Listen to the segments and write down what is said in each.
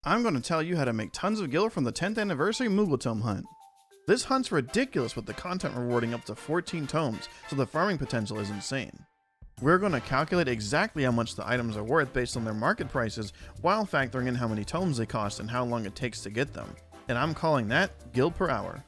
I'm going to tell you how to make tons of gil from the 10th Anniversary Moogle Tome Hunt. This hunt's ridiculous with the content rewarding up to 14 tomes, so the farming potential is insane. We're going to calculate exactly how much the items are worth based on their market prices while factoring in how many tomes they cost and how long it takes to get them. And I'm calling that gil per hour.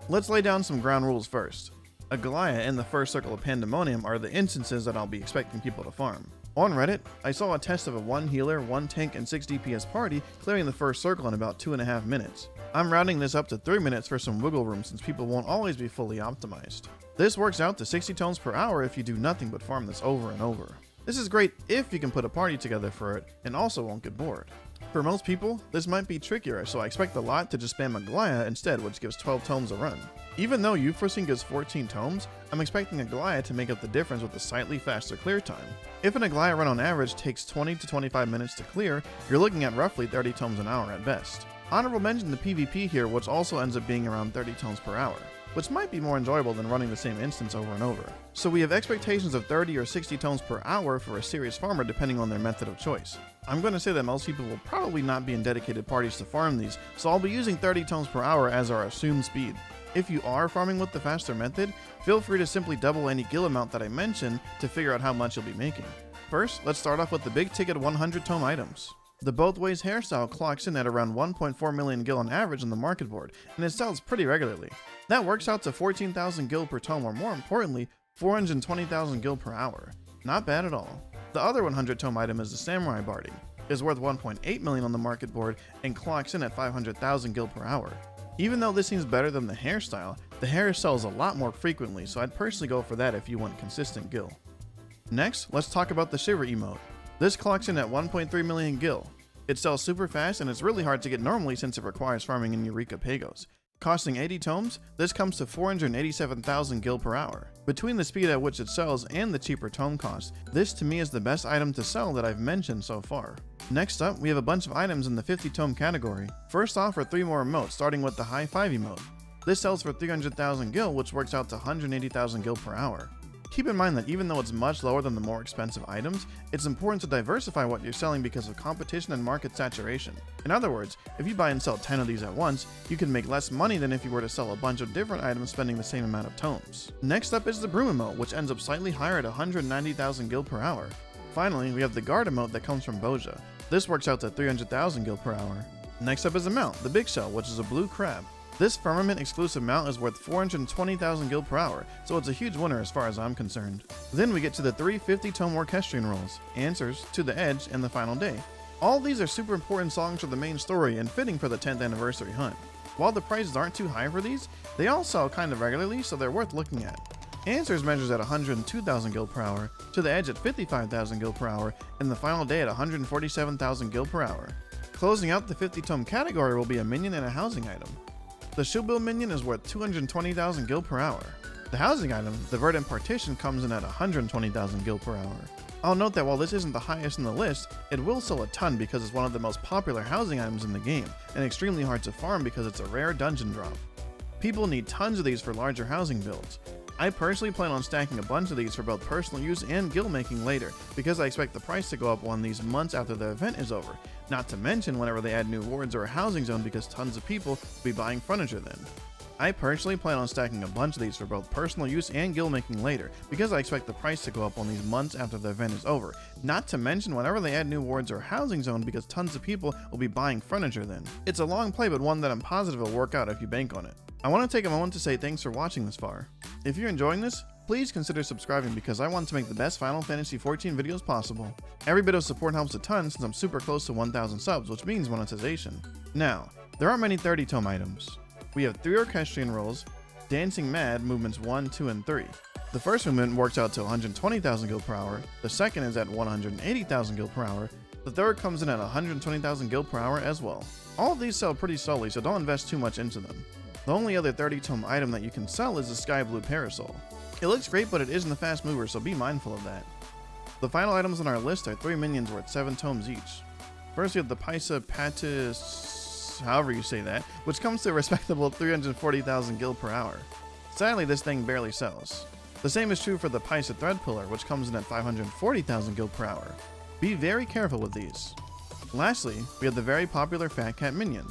Let's lay down some ground rules first. A Goliath and the first circle of Pandemonium are the instances that I'll be expecting people to farm. On Reddit, I saw a test of a 1 healer, 1 tank, and 6 DPS party clearing the first circle in about 2.5 minutes. I'm rounding this up to 3 minutes for some wiggle room since people won't always be fully optimized. This works out to 60 tomes per hour if you do nothing but farm this over and over. This is great if you can put a party together for it and also won't get bored. For most people, this might be trickier, so I expect a lot to just spam a Goliath instead, which gives 12 tomes a run. Even though Euphrosyne gives 14 tomes, I'm expecting a Goliath to make up the difference with a slightly faster clear time. If an Goliath run on average takes 20 to 25 minutes to clear, you're looking at roughly 30 tomes an hour at best. Honorable mention the PvP here, which also ends up being around 30 tomes per hour, which might be more enjoyable than running the same instance over and over. So we have expectations of 30 or 60 tomes per hour for a serious farmer depending on their method of choice. I'm going to say that most people will probably not be in dedicated parties to farm these, so I'll be using 30 tomes per hour as our assumed speed. If you are farming with the faster method, feel free to simply double any gil amount that I mentioned to figure out how much you'll be making. First, let's start off with the big ticket 100 tome items. The Both Ways hairstyle clocks in at around 1.4 million gil on average on the market board, and it sells pretty regularly. That works out to 14,000 gil per tome, or more importantly, 420,000 gil per hour. Not bad at all. The other 100 tome item is the Samurai Barding. It's worth 1.8 million on the market board and clocks in at 500,000 gil per hour. Even though this seems better than the hairstyle, the hair sells a lot more frequently, so I'd personally go for that if you want consistent gil. Next, let's talk about the Shiver emote. This clocks in at 1.3 million gil. It sells super fast and it's really hard to get normally since it requires farming in Eureka Pagos. Costing 80 tomes, this comes to 487,000 gil per hour. Between the speed at which it sells and the cheaper tome cost, this to me is the best item to sell that I've mentioned so far. Next up, we have a bunch of items in the 50 tome category. First off are 3 more emotes, starting with the High 5 emote. This sells for 300,000 gil, which works out to 180,000 gil per hour. Keep in mind that even though it's much lower than the more expensive items, it's important to diversify what you're selling because of competition and market saturation. In other words, if you buy and sell 10 of these at once, you can make less money than if you were to sell a bunch of different items spending the same amount of tomes. Next up is the Broom emote, which ends up slightly higher at 190,000 gil per hour. Finally, we have the Guard emote that comes from Boja. This works out to 300,000 gil per hour. Next up is a mount, the Big Shell, which is a blue crab. This Firmament exclusive mount is worth 420,000 gil per hour, so it's a huge winner as far as I'm concerned. Then we get to the 350 tome orchestrion rolls, Answers, To the Edge, and The Final Day. All these are super important songs for the main story and fitting for the 10th anniversary hunt. While the prices aren't too high for these, they all sell kind of regularly, so they're worth looking at. Answers measures at 102,000 gil per hour, To the Edge at 55,000 gil per hour, and The Final Day at 147,000 gil per hour. Closing out the 50 tome category will be a minion and a housing item. The Shoebill minion is worth 220,000 gil per hour. The housing item, the Verdant Partition, comes in at 120,000 gil per hour. I'll note that while this isn't the highest in the list, it will sell a ton because it's one of the most popular housing items in the game, and extremely hard to farm because it's a rare dungeon drop. People need tons of these for larger housing builds. I personally plan on stacking a bunch of these for both personal use and gil making later, because I expect the price to go up on these months after the event is over, not to mention whenever they add new wards or a housing zone because tons of people will be buying furniture then. I personally plan on stacking a bunch of these for both personal use and gil making later, because I expect the price to go up on these months after the event is over, not to mention whenever they add new wards or housing zone because tons of people will be buying furniture then. It's a long play, but one that I'm positive will work out if you bank on it. I want to take a moment to say thanks for watching this far. If you're enjoying this, please consider subscribing because I want to make the best Final Fantasy XIV videos possible. Every bit of support helps a ton since I'm super close to 1,000 subs, which means monetization. Now, there aren't many 30 tome items. We have 3 orchestrion rolls, Dancing Mad movements 1, 2, and 3. The first movement works out to 120,000 gil per hour, the second is at 180,000 gil per hour, the third comes in at 120,000 gil per hour as well. All of these sell pretty slowly, so don't invest too much into them. The only other 30 tome item that you can sell is the Sky Blue Parasol. It looks great, but it isn't a fast mover, so be mindful of that. The final items on our list are 3 minions worth 7 tomes each. First we have the Paisa Patis, however you say that, which comes to a respectable 340,000 gil per hour. Sadly, this thing barely sells. The same is true for the Paisa Thread Pillar, which comes in at 540,000 gil per hour. Be very careful with these. Lastly, we have the very popular Fat Cat Minion.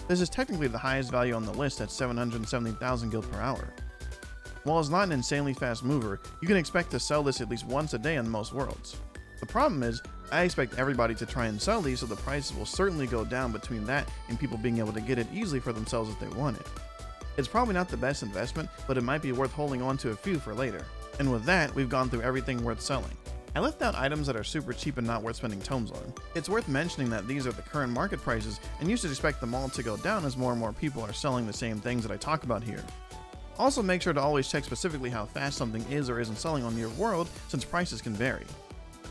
This is technically the highest value on the list at 770,000 gil per hour. While it's not an insanely fast mover, you can expect to sell this at least once a day on most worlds. The problem is, I expect everybody to try and sell these, so the prices will certainly go down between that and people being able to get it easily for themselves if they want it. It's probably not the best investment, but it might be worth holding on to a few for later. And with that, we've gone through everything worth selling. I left out items that are super cheap and not worth spending tomes on. It's worth mentioning that these are the current market prices, and you should expect them all to go down as more and more people are selling the same things that I talk about here. Also, make sure to always check specifically how fast something is or isn't selling on your world, since prices can vary.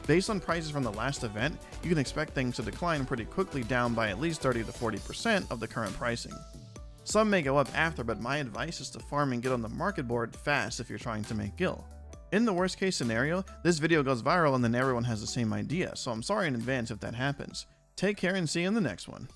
Based on prices from the last event, you can expect things to decline pretty quickly, down by at least 30 to 40% of the current pricing. Some may go up after, but my advice is to farm and get on the market board fast if you're trying to make gil. In the worst case scenario, this video goes viral and then everyone has the same idea, so I'm sorry in advance if that happens. Take care and see you in the next one.